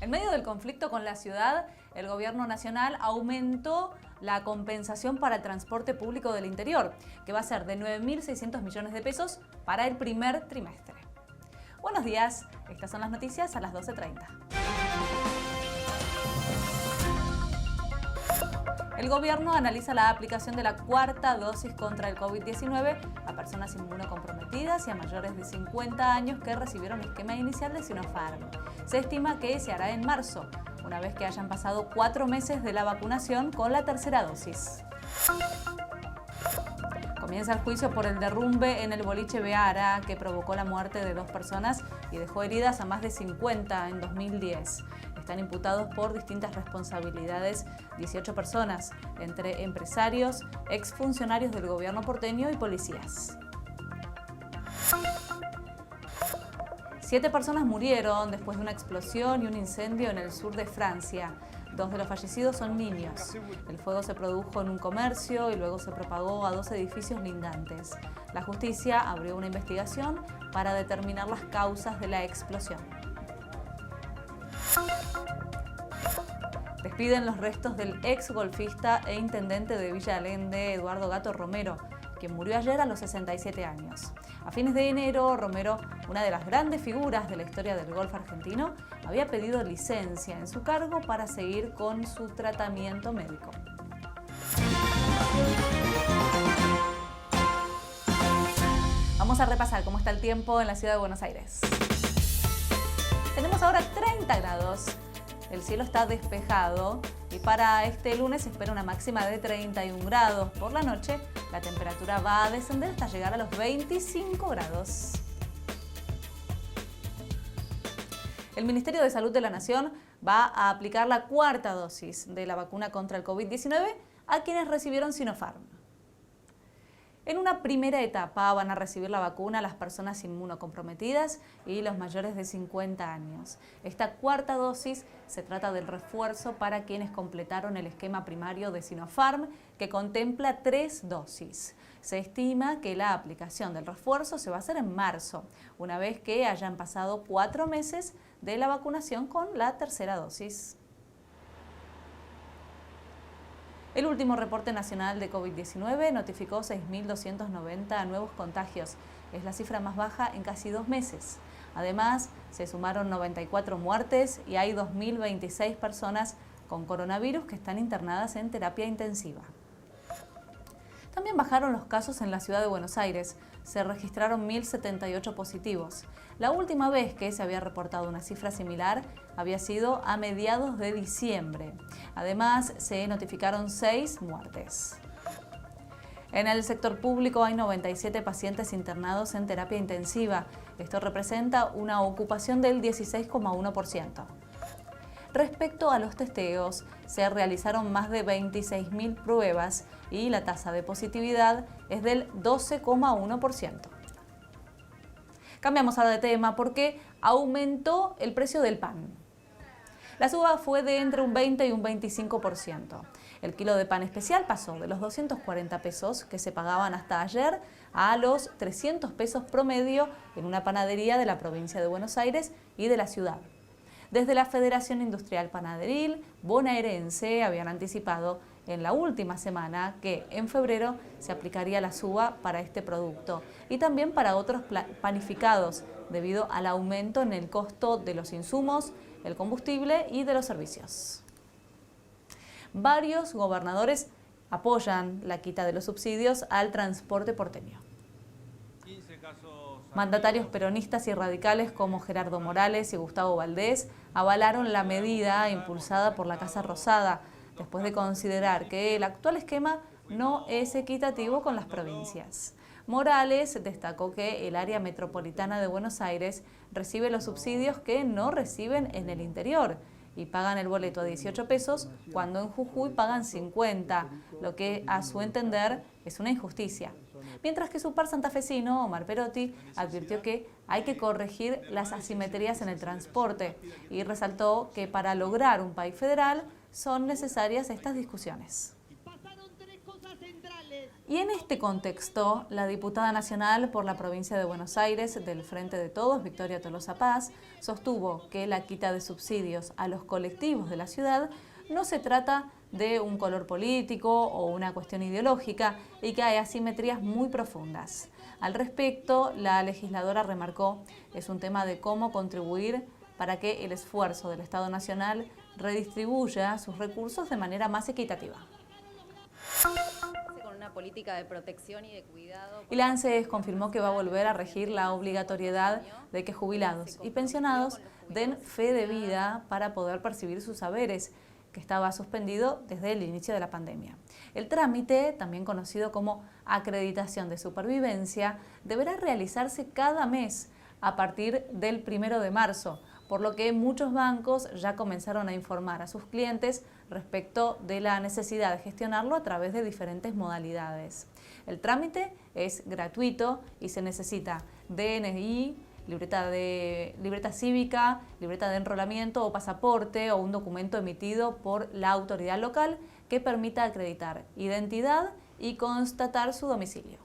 En medio del conflicto con la ciudad, el gobierno nacional aumentó la compensación para el transporte público del interior, que va a ser de 9.600 millones de pesos para el primer trimestre. Buenos días, estas son las noticias a las 12:30. El gobierno analiza la aplicación de la cuarta dosis contra el COVID-19 a personas inmunocomprometidas y a mayores de 50 años que recibieron esquema inicial de Sinopharm. Se estima que se hará en marzo, una vez que hayan pasado 4 meses de la vacunación con la tercera dosis. Comienza el juicio por el derrumbe en el boliche Beara, que provocó la muerte de 2 personas y dejó heridas a más de 50 en 2010. Están imputados por distintas responsabilidades 18 personas, entre empresarios, exfuncionarios del gobierno porteño y policías. 7 personas murieron después de una explosión y un incendio en el sur de Francia. 2 de los fallecidos son niños. El fuego se produjo en un comercio y luego se propagó a 2 edificios lindantes. La justicia abrió una investigación para determinar las causas de la explosión. Despiden los restos del ex golfista e intendente de Villa Allende, Eduardo Gato Romero, quien murió ayer a los 67 años. A fines de enero, Romero, una de las grandes figuras de la historia del golf argentino, había pedido licencia en su cargo para seguir con su tratamiento médico. Vamos a repasar cómo está el tiempo en la ciudad de Buenos Aires. Tenemos ahora 30 grados. El cielo está despejado y para este lunes se espera una máxima de 31 grados. Por la noche la temperatura va a descender hasta llegar a los 25 grados. El Ministerio de Salud de la Nación va a aplicar la cuarta dosis de la vacuna contra el COVID-19 a quienes recibieron Sinopharm. En una primera etapa van a recibir la vacuna las personas inmunocomprometidas y los mayores de 50 años. Esta cuarta dosis se trata del refuerzo para quienes completaron el esquema primario de Sinopharm, que contempla 3 dosis. Se estima que la aplicación del refuerzo se va a hacer en marzo, una vez que hayan pasado 4 meses de la vacunación con la tercera dosis. El último reporte nacional de COVID-19 notificó 6.290 nuevos contagios. Es la cifra más baja en casi 2 meses. Además, se sumaron 94 muertes y hay 2.026 personas con coronavirus que están internadas en terapia intensiva. También bajaron los casos en la ciudad de Buenos Aires. Se registraron 1.078 positivos. La última vez que se había reportado una cifra similar había sido a mediados de diciembre. Además, se notificaron 6 muertes. En el sector público hay 97 pacientes internados en terapia intensiva. Esto representa una ocupación del 16,1%. Respecto a los testeos, se realizaron más de 26.000 pruebas y la tasa de positividad es del 12,1%. Cambiamos ahora de tema porque aumentó el precio del pan. La suba fue de entre un 20 y un 25%. El kilo de pan especial pasó de los 240 pesos que se pagaban hasta ayer a los 300 pesos promedio en una panadería de la provincia de Buenos Aires y de la ciudad. Desde la Federación Industrial Panaderil Bonaerense habían anticipado en la última semana que en febrero se aplicaría la suba para este producto y también para otros panificados debido al aumento en el costo de los insumos, el combustible y de los servicios. Varios gobernadores apoyan la quita de los subsidios al transporte porteño. Mandatarios peronistas y radicales como Gerardo Morales y Gustavo Valdés avalaron la medida impulsada por la Casa Rosada, después de considerar que el actual esquema no es equitativo con las provincias. Morales destacó que el área metropolitana de Buenos Aires recibe los subsidios que no reciben en el interior y pagan el boleto a 18 pesos cuando en Jujuy pagan 50, lo que a su entender es una injusticia. Mientras que su par santafesino, Omar Perotti, advirtió que hay que corregir las asimetrías en el transporte y resaltó que para lograr un país federal son necesarias estas discusiones. Y en este contexto, la diputada nacional por la provincia de Buenos Aires del Frente de Todos, Victoria Tolosa Paz, sostuvo que la quita de subsidios a los colectivos de la ciudad no se trata de un color político o una cuestión ideológica y que hay asimetrías muy profundas. Al respecto, la legisladora remarcó, es un tema de cómo contribuir para que el esfuerzo del Estado Nacional redistribuya sus recursos de manera más equitativa. Política de protección y de cuidado. Y la ANSES confirmó que va a volver a regir la obligatoriedad de que jubilados y pensionados den fe de vida para poder percibir sus haberes, que estaba suspendido desde el inicio de la pandemia. El trámite, también conocido como acreditación de supervivencia, deberá realizarse cada mes a partir del 1 de marzo, por lo que muchos bancos ya comenzaron a informar a sus clientes respecto de la necesidad de gestionarlo a través de diferentes modalidades. El trámite es gratuito y se necesita DNI, libreta cívica, libreta de enrolamiento o pasaporte o un documento emitido por la autoridad local que permita acreditar identidad y constatar su domicilio.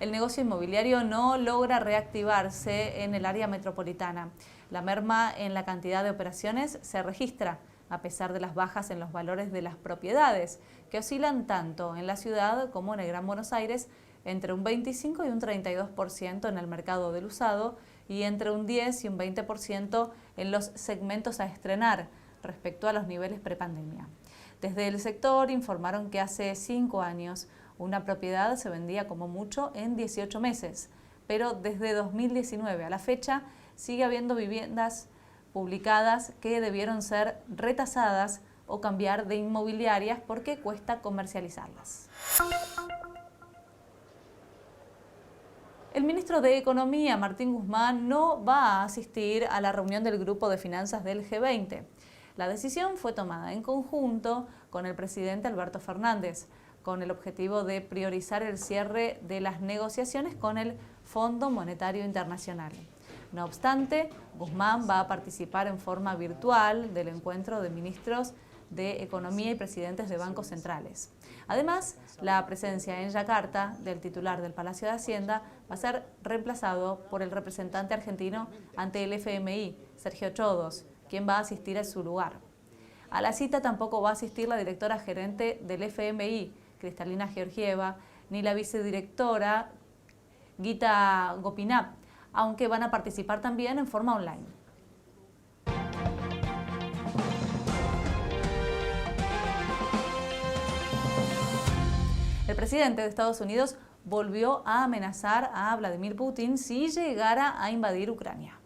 El negocio inmobiliario no logra reactivarse en el área metropolitana. La merma en la cantidad de operaciones se registra, a pesar de las bajas en los valores de las propiedades, que oscilan tanto en la ciudad como en el Gran Buenos Aires, entre un 25 y un 32% en el mercado del usado y entre un 10 y un 20% en los segmentos a estrenar respecto a los niveles prepandemia. Desde el sector informaron que hace 5 años una propiedad se vendía como mucho en 18 meses, pero desde 2019 a la fecha sigue habiendo viviendas publicadas que debieron ser retasadas o cambiar de inmobiliarias porque cuesta comercializarlas. El ministro de Economía, Martín Guzmán, no va a asistir a la reunión del Grupo de Finanzas del G20. La decisión fue tomada en conjunto con el presidente Alberto Fernández, con el objetivo de priorizar el cierre de las negociaciones con el Fondo Monetario Internacional. No obstante, Guzmán va a participar en forma virtual del encuentro de ministros de Economía y presidentes de bancos centrales. Además, la presencia en Yakarta del titular del Palacio de Hacienda va a ser reemplazado por el representante argentino ante el FMI, Sergio Chodos, quien va a asistir a su lugar. A la cita tampoco va a asistir la directora gerente del FMI, Kristalina Georgieva, ni la vicedirectora Gita Gopinath, aunque van a participar también en forma online. El presidente de Estados Unidos volvió a amenazar a Vladimir Putin si llegara a invadir Ucrania.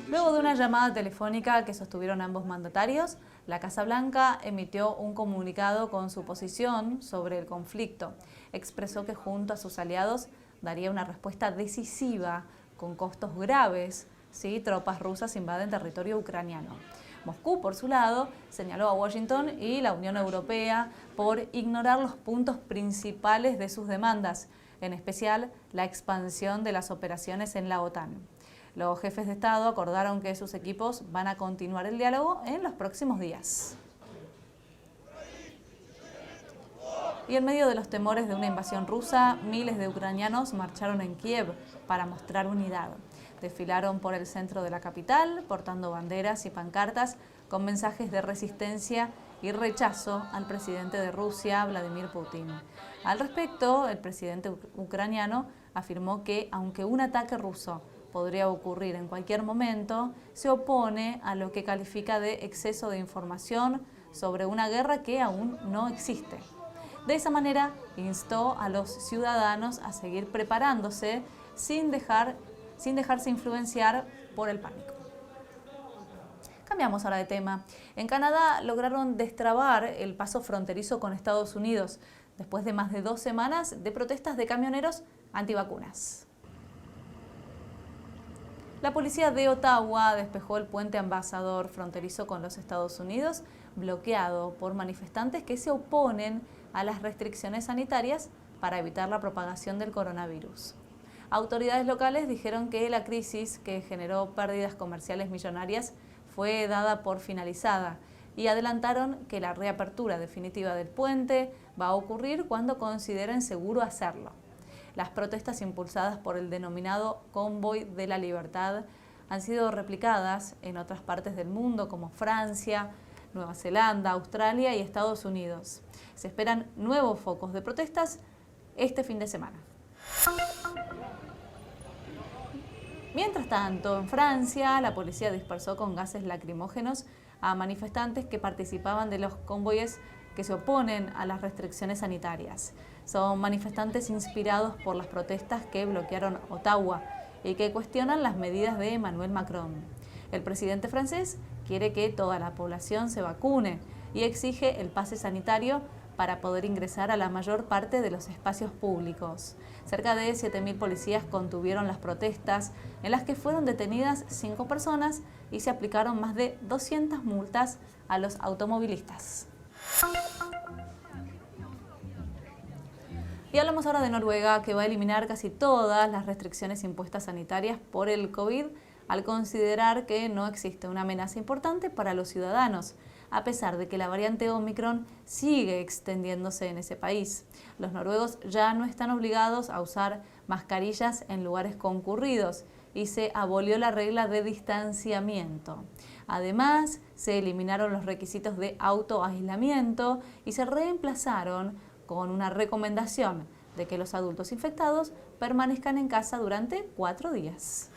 Luego de una llamada telefónica que sostuvieron ambos mandatarios, la Casa Blanca emitió un comunicado con su posición sobre el conflicto. Expresó que junto a sus aliados daría una respuesta decisiva con costos graves si tropas rusas invaden territorio ucraniano. Moscú, por su lado, señaló a Washington y la Unión Europea por ignorar los puntos principales de sus demandas, en especial la expansión de las operaciones en la OTAN. Los jefes de Estado acordaron que sus equipos van a continuar el diálogo en los próximos días. Y en medio de los temores de una invasión rusa, miles de ucranianos marcharon en Kiev para mostrar unidad. Desfilaron por el centro de la capital, portando banderas y pancartas con mensajes de resistencia y rechazo al presidente de Rusia, Vladimir Putin. Al respecto, el presidente ucraniano afirmó que, aunque un ataque ruso podría ocurrir en cualquier momento, se opone a lo que califica de exceso de información sobre una guerra que aún no existe. De esa manera, instó a los ciudadanos a seguir preparándose sin dejarse influenciar por el pánico. Cambiamos ahora de tema. En Canadá lograron destrabar el paso fronterizo con Estados Unidos después de más de 2 semanas de protestas de camioneros antivacunas. La policía de Ottawa despejó el puente Ambassador fronterizo con los Estados Unidos, bloqueado por manifestantes que se oponen a las restricciones sanitarias para evitar la propagación del coronavirus. Autoridades locales dijeron que la crisis que generó pérdidas comerciales millonarias fue dada por finalizada y adelantaron que la reapertura definitiva del puente va a ocurrir cuando consideren seguro hacerlo. Las protestas impulsadas por el denominado Convoy de la Libertad han sido replicadas en otras partes del mundo como Francia, Nueva Zelanda, Australia y Estados Unidos. Se esperan nuevos focos de protestas este fin de semana. Mientras tanto, en Francia, la policía dispersó con gases lacrimógenos a manifestantes que participaban de los convoyes que se oponen a las restricciones sanitarias. Son manifestantes inspirados por las protestas que bloquearon Ottawa y que cuestionan las medidas de Emmanuel Macron. El presidente francés quiere que toda la población se vacune y exige el pase sanitario para poder ingresar a la mayor parte de los espacios públicos. Cerca de 7.000 policías contuvieron las protestas, en las que fueron detenidas 5 personas y se aplicaron más de 200 multas a los automovilistas. Y hablamos ahora de Noruega, que va a eliminar casi todas las restricciones impuestas sanitarias por el COVID, al considerar que no existe una amenaza importante para los ciudadanos, a pesar de que la variante Omicron sigue extendiéndose en ese país. Los noruegos ya no están obligados a usar mascarillas en lugares concurridos y se abolió la regla de distanciamiento. Además, se eliminaron los requisitos de autoaislamiento y se reemplazaron con una recomendación de que los adultos infectados permanezcan en casa durante 4 días.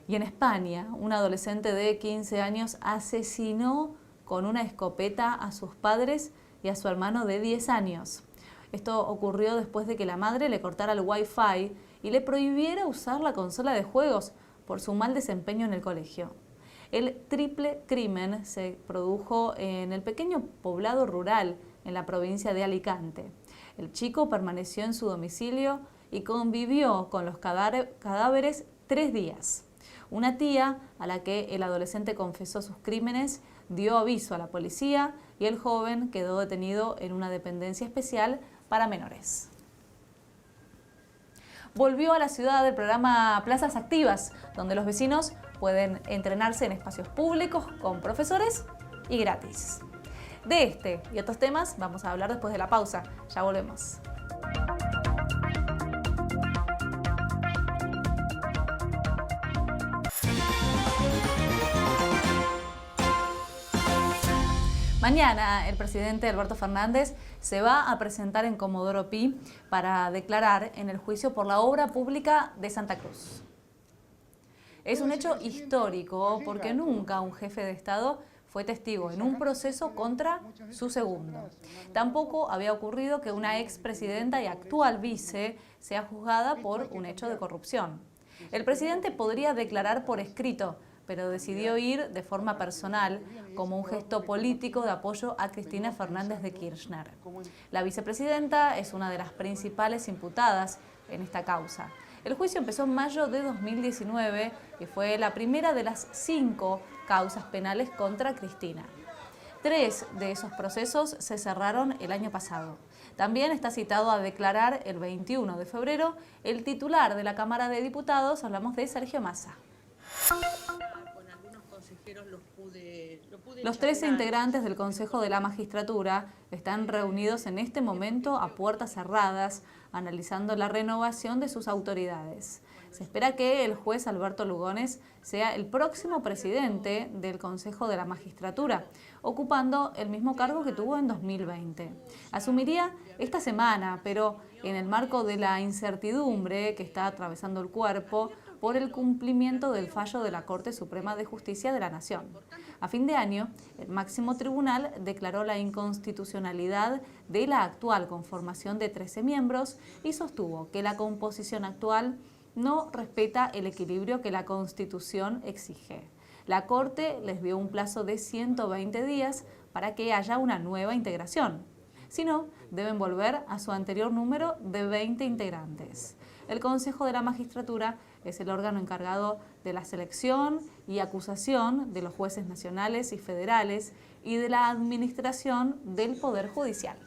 Y en España, un adolescente de 15 años asesinó con una escopeta a sus padres y a su hermano de 10 años. Esto ocurrió después de que la madre le cortara el Wi-Fi y le prohibiera usar la consola de juegos por su mal desempeño en el colegio. El triple crimen se produjo en el pequeño poblado rural en la provincia de Alicante. El chico permaneció en su domicilio y convivió con los cadáveres 3 días. Una tía, a la que el adolescente confesó sus crímenes, dio aviso a la policía y el joven quedó detenido en una dependencia especial para menores. Volvió a la ciudad el programa Plazas Activas, donde los vecinos pueden entrenarse en espacios públicos con profesores y gratis. De este y otros temas vamos a hablar después de la pausa. Ya volvemos. Mañana el presidente Alberto Fernández se va a presentar en Comodoro Pi para declarar en el juicio por la obra pública de Santa Cruz. Es un hecho histórico porque nunca un jefe de Estado fue testigo en un proceso contra su segundo. Tampoco había ocurrido que una expresidenta y actual vice sea juzgada por un hecho de corrupción. El presidente podría declarar por escrito, pero decidió ir de forma personal como un gesto político de apoyo a Cristina Fernández de Kirchner. La vicepresidenta es una de las principales imputadas en esta causa. El juicio empezó en mayo de 2019 y fue la primera de las 5 causas penales contra Cristina. 3 de esos procesos se cerraron el año pasado. También está citado a declarar el 21 de febrero el titular de la Cámara de Diputados, hablamos de Sergio Massa. Los 13 integrantes del Consejo de la Magistratura están reunidos en este momento a puertas cerradas, analizando la renovación de sus autoridades. Se espera que el juez Alberto Lugones sea el próximo presidente del Consejo de la Magistratura, ocupando el mismo cargo que tuvo en 2020. Asumiría esta semana, pero en el marco de la incertidumbre que está atravesando el cuerpo por el cumplimiento del fallo de la Corte Suprema de Justicia de la Nación. A fin de año, el máximo tribunal declaró la inconstitucionalidad de la actual conformación de 13 miembros y sostuvo que la composición actual no respeta el equilibrio que la Constitución exige. La Corte les dio un plazo de 120 días para que haya una nueva integración. Si no, deben volver a su anterior número de 20 integrantes. El Consejo de la Magistratura es el órgano encargado de la selección y acusación de los jueces nacionales y federales y de la administración del Poder Judicial.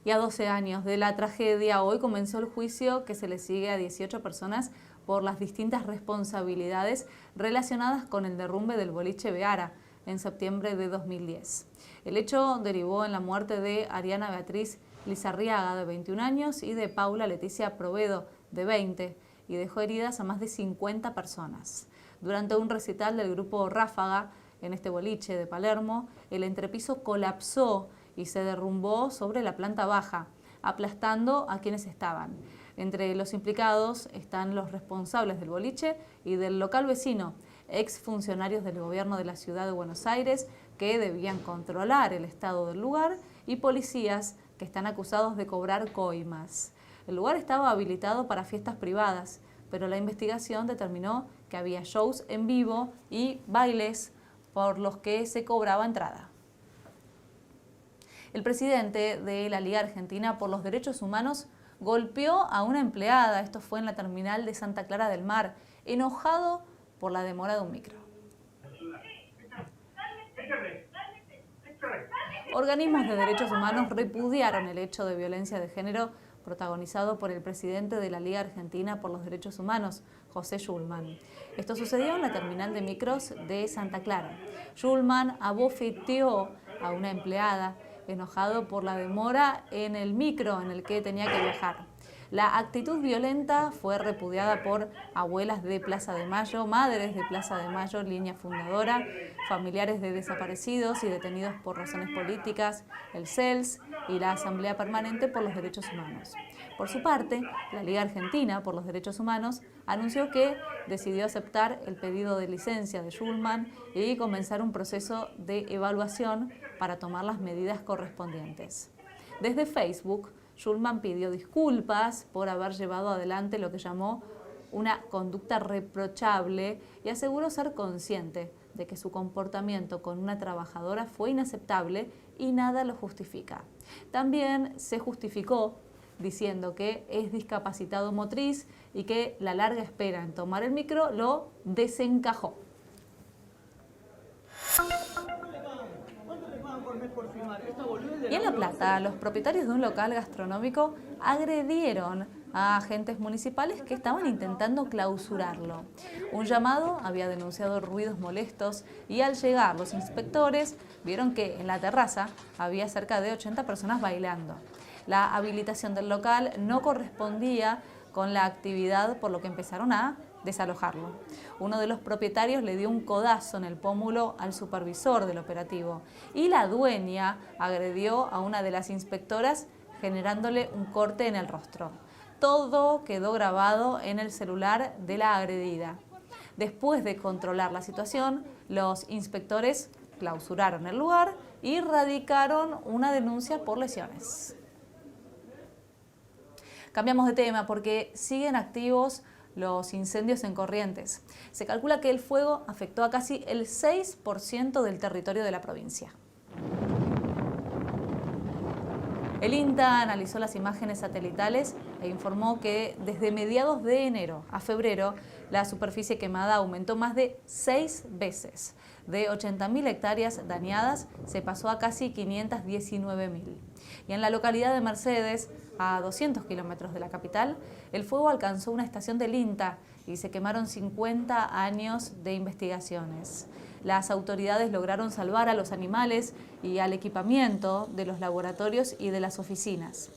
Y a 12 años de la tragedia, hoy comenzó el juicio que se le sigue a 18 personas por las distintas responsabilidades relacionadas con el derrumbe del boliche Beara en septiembre de 2010. El hecho derivó en la muerte de Ariana Beatriz Lizarriaga, de 21 años, y de Paula Leticia Provedo, de 20, y dejó heridas a más de 50 personas. Durante un recital del grupo Ráfaga, en este boliche de Palermo, el entrepiso colapsó y se derrumbó sobre la planta baja, aplastando a quienes estaban. Entre los implicados están los responsables del boliche y del local vecino, exfuncionarios del gobierno de la ciudad de Buenos Aires que debían controlar el estado del lugar y policías que están acusados de cobrar coimas. El lugar estaba habilitado para fiestas privadas, pero la investigación determinó que había shows en vivo y bailes por los que se cobraba entrada. El presidente de la Liga Argentina por los Derechos Humanos golpeó a una empleada, esto fue en la terminal de Santa Clara del Mar, enojado por la demora de un micro. Organismos de derechos humanos repudiaron el hecho de violencia de género protagonizado por el presidente de la Liga Argentina por los Derechos Humanos, José Schulman. Esto sucedió en la terminal de micros de Santa Clara. Schulman abofeteó a una empleada, enojado por la demora en el micro en el que tenía que viajar. La actitud violenta fue repudiada por abuelas de Plaza de Mayo, madres de Plaza de Mayo, línea fundadora, familiares de desaparecidos y detenidos por razones políticas, el CELS y la Asamblea Permanente por los Derechos Humanos. Por su parte, la Liga Argentina por los Derechos Humanos anunció que decidió aceptar el pedido de licencia de Schulman y comenzar un proceso de evaluación para tomar las medidas correspondientes. Desde Facebook, Schulman pidió disculpas por haber llevado adelante lo que llamó una conducta reprochable y aseguró ser consciente de que su comportamiento con una trabajadora fue inaceptable y nada lo justifica. También se justificó diciendo que es discapacitado motriz y que la larga espera en tomar el micro lo desencajó. Y en La Plata, los propietarios de un local gastronómico agredieron a agentes municipales que estaban intentando clausurarlo. Un llamado había denunciado ruidos molestos y al llegar los inspectores vieron que en la terraza había cerca de 80 personas bailando. La habilitación del local no correspondía con la actividad, por lo que empezaron a desalojarlo. Uno de los propietarios le dio un codazo en el pómulo al supervisor del operativo y la dueña agredió a una de las inspectoras generándole un corte en el rostro. Todo quedó grabado en el celular de la agredida. Después de controlar la situación, los inspectores clausuraron el lugar y radicaron una denuncia por lesiones. Cambiamos de tema porque siguen activos los incendios en Corrientes. Se calcula que el fuego afectó a casi el 6% del territorio de la provincia. El INTA analizó las imágenes satelitales e informó que desde mediados de enero a febrero la superficie quemada aumentó más de 6 veces. De 80.000 hectáreas dañadas se pasó a casi 519.000. Y en la localidad de Mercedes, a 200 kilómetros de la capital, el fuego alcanzó una estación del INTA y se quemaron 50 años de investigaciones. Las autoridades lograron salvar a los animales y al equipamiento de los laboratorios y de las oficinas.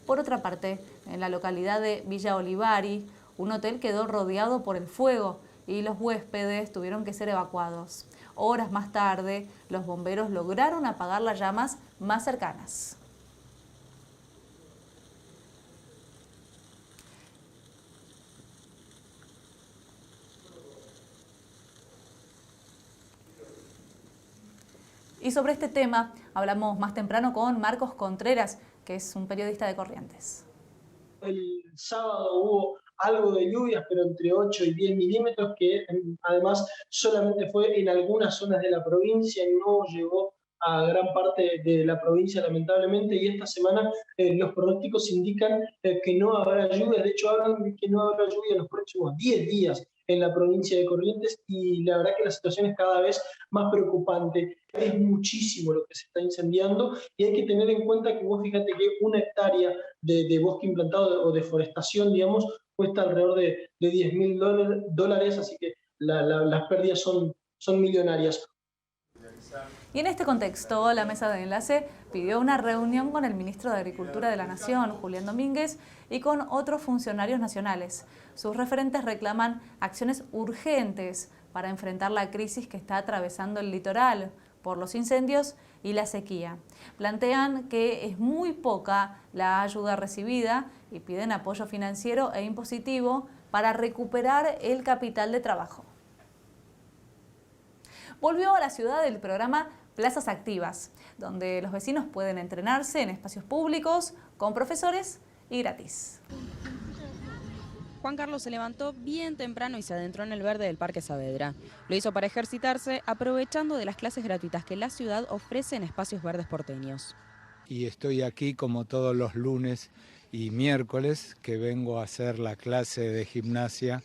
Por otra parte, en la localidad de Villa Olivari, un hotel quedó rodeado por el fuego y los huéspedes tuvieron que ser evacuados. Horas más tarde, los bomberos lograron apagar las llamas más cercanas. Y sobre este tema hablamos más temprano con Marcos Contreras, que es un periodista de Corrientes. El sábado hubo algo de lluvias, pero entre 8 y 10 milímetros, que además solamente fue en algunas zonas de la provincia, no llegó a gran parte de la provincia, lamentablemente, y esta semana los pronósticos indican que no habrá lluvias. De hecho hablan de que no habrá lluvia en los próximos 10 días en la provincia de Corrientes, y la verdad que la situación es cada vez más preocupante. Es muchísimo lo que se está incendiando y hay que tener en cuenta que vos fíjate que una hectárea de bosque implantado o deforestación, digamos, cuesta alrededor de $10.000, así que las pérdidas son millonarias. Y en este contexto, la mesa de enlace pidió una reunión con el ministro de Agricultura de la Nación, Julián Domínguez, y con otros funcionarios nacionales. Sus referentes reclaman acciones urgentes para enfrentar la crisis que está atravesando el litoral por los incendios y la sequía. Plantean que es muy poca la ayuda recibida y piden apoyo financiero e impositivo para recuperar el capital de trabajo. Volvió a la ciudad el programa Plazas Activas, donde los vecinos pueden entrenarse en espacios públicos, con profesores y gratis. Juan Carlos se levantó bien temprano y se adentró en el verde del Parque Saavedra. Lo hizo para ejercitarse, aprovechando de las clases gratuitas que la ciudad ofrece en espacios verdes porteños. Y estoy aquí como todos los lunes y miércoles que vengo a hacer la clase de gimnasia.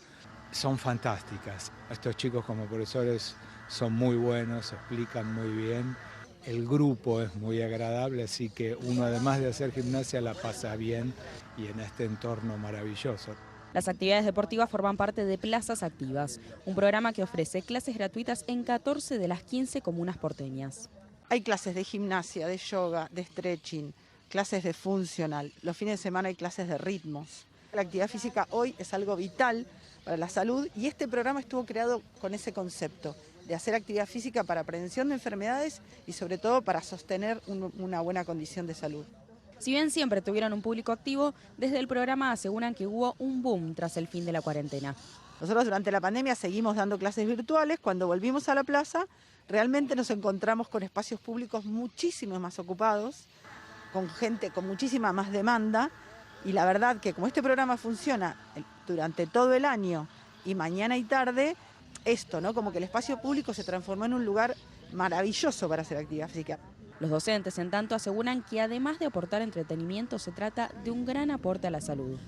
Son fantásticas. Estos chicos como profesores son muy buenos, explican muy bien. El grupo es muy agradable, así que uno además de hacer gimnasia la pasa bien y en este entorno maravilloso. Las actividades deportivas forman parte de Plazas Activas, un programa que ofrece clases gratuitas en 14 de las 15 comunas porteñas. Hay clases de gimnasia, de yoga, de stretching, clases de funcional. Los fines de semana hay clases de ritmos. La actividad física hoy es algo vital para la salud y este programa estuvo creado con ese concepto de hacer actividad física para prevención de enfermedades y sobre todo para sostener una buena condición de salud. Si bien siempre tuvieron un público activo, desde el programa aseguran que hubo un boom tras el fin de la cuarentena. Nosotros durante la pandemia seguimos dando clases virtuales. Cuando volvimos a la plaza, realmente nos encontramos con espacios públicos muchísimo más ocupados, con gente con muchísima más demanda. Y la verdad que como este programa funciona durante todo el año y mañana y tarde, esto, ¿no? Como que el espacio público se transformó en un lugar maravilloso para hacer actividad física. Los docentes, en tanto, aseguran que además de aportar entretenimiento, se trata de un gran aporte a la salud.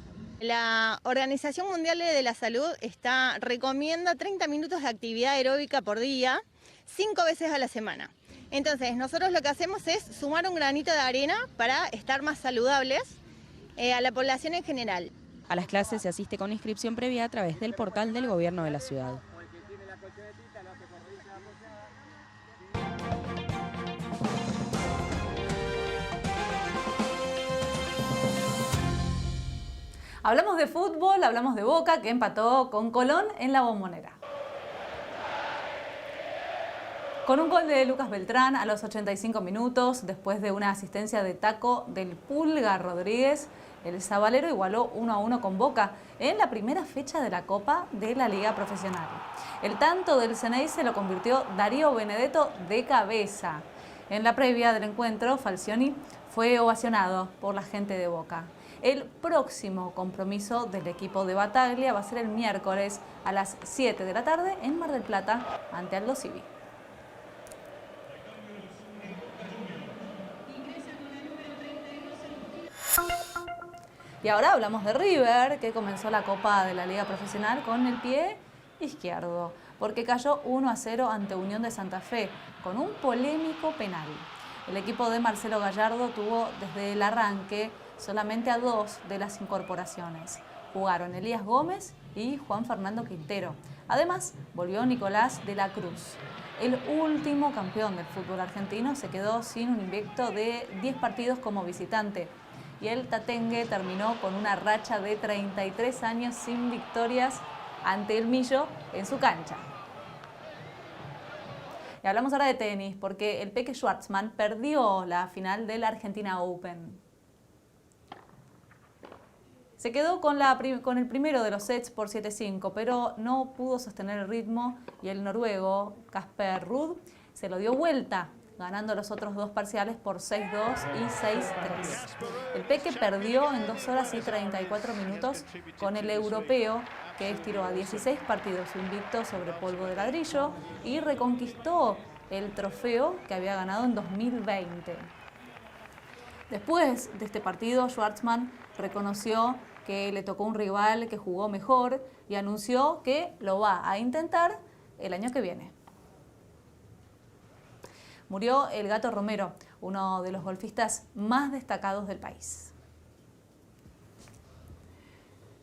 La Organización Mundial de la Salud recomienda 30 minutos de actividad aeróbica por día, 5 veces a la semana. Entonces, nosotros lo que hacemos es sumar un granito de arena para estar más saludables a la población en general. A las clases se asiste con inscripción previa a través del portal del gobierno de la ciudad. Hablamos de fútbol, hablamos de Boca, que empató con Colón en la Bombonera. Con un gol de Lucas Beltrán a los 85 minutos, después de una asistencia de taco del Pulga Rodríguez, el Zabalero igualó 1-1 con Boca en la primera fecha de la Copa de la Liga Profesional. El tanto del Ceney se lo convirtió Darío Benedetto de cabeza. En la previa del encuentro, Falcioni fue ovacionado por la gente de Boca. El próximo compromiso del equipo de Bataglia va a ser el miércoles a las 7 de la tarde en Mar del Plata ante Aldo Civi. Y ahora hablamos de River, que comenzó la Copa de la Liga Profesional con el pie izquierdo, porque cayó 1-0 ante Unión de Santa Fe con un polémico penal. El equipo de Marcelo Gallardo tuvo desde el arranque solamente a 2 de las incorporaciones. Jugaron Elías Gómez y Juan Fernando Quintero. Además, volvió Nicolás de la Cruz. El último campeón del fútbol argentino se quedó sin un invicto de 10 partidos como visitante. Y el Tatengue terminó con una racha de 33 años sin victorias ante el Millo en su cancha. Y hablamos ahora de tenis, porque el Peque Schwartzman perdió la final del Argentina Open. Se quedó con el primero de los sets por 7-5, pero no pudo sostener el ritmo y el noruego Casper Ruud se lo dio vuelta, ganando los otros dos parciales por 6-2 y 6-3. El Peque perdió en 2 horas y 34 minutos con el europeo, que estiró a 16 partidos invicto sobre polvo de ladrillo y reconquistó el trofeo que había ganado en 2020. Después de este partido, Schwartzman reconoció que le tocó un rival que jugó mejor y anunció que lo va a intentar el año que viene. Murió el Gato Romero, uno de los golfistas más destacados del país.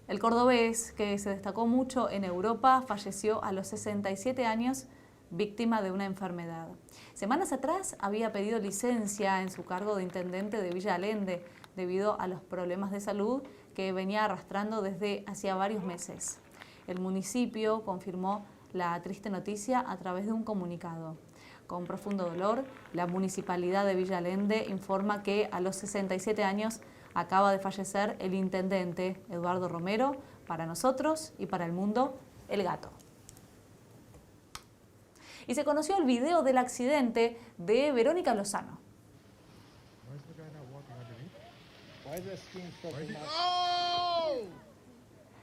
El cordobés, que se destacó mucho en Europa, falleció a los 67 años, víctima de una enfermedad. Semanas atrás había pedido licencia en su cargo de intendente de Villa Allende debido a los problemas de salud que venía arrastrando desde hacía varios meses. El municipio confirmó la triste noticia a través de un comunicado. Con profundo dolor, la Municipalidad de Villa Allende informa que a los 67 años acaba de fallecer el intendente Eduardo Romero, para nosotros y para el mundo, el gato. Y se conoció el video del accidente de Verónica Lozano.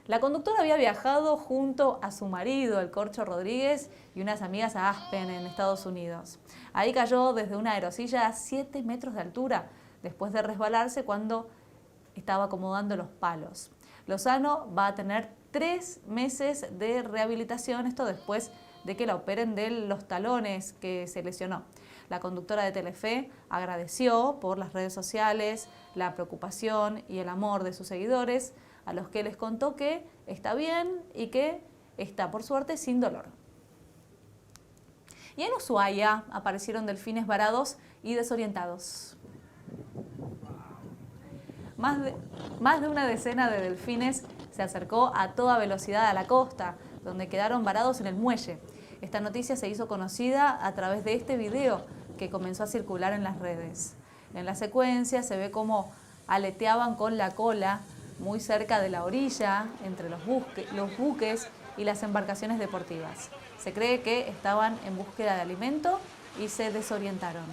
La conductora había viajado junto a su marido, el Corcho Rodríguez, y unas amigas a Aspen, en Estados Unidos. Ahí cayó desde una aerosilla a 7 metros de altura, después de resbalarse cuando estaba acomodando los palos. Lozano va a tener 3 meses de rehabilitación, esto después de que la operen de los talones que se lesionó. La conductora de Telefe agradeció por las redes sociales la preocupación y el amor de sus seguidores, a los que les contó que está bien y que está, por suerte, sin dolor. Y en Ushuaia aparecieron delfines varados y desorientados. Más de una decena de delfines se acercó a toda velocidad a la costa, donde quedaron varados en el muelle. Esta noticia se hizo conocida a través de este video que comenzó a circular en las redes. En la secuencia se ve cómo aleteaban con la cola muy cerca de la orilla, entre los buques y las embarcaciones deportivas. Se cree que estaban en búsqueda de alimento y se desorientaron.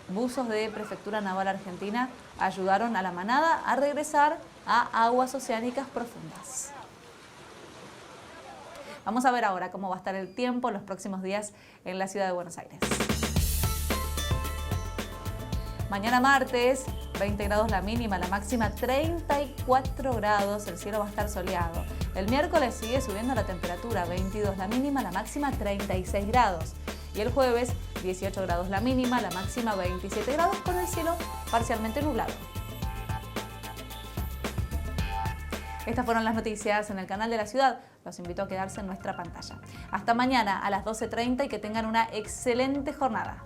Buzos de Prefectura Naval Argentina ayudaron a la manada a regresar a aguas oceánicas profundas. Vamos a ver ahora cómo va a estar el tiempo en los próximos días en la ciudad de Buenos Aires. Mañana martes, 20 grados la mínima, la máxima 34 grados, el cielo va a estar soleado. El miércoles sigue subiendo la temperatura, 22 la mínima, la máxima 36 grados. Y el jueves, 18 grados la mínima, la máxima 27 grados, con el cielo parcialmente nublado. Estas fueron las noticias en el canal de la ciudad. Los invito a quedarse en nuestra pantalla. Hasta mañana a las 12:30 y que tengan una excelente jornada.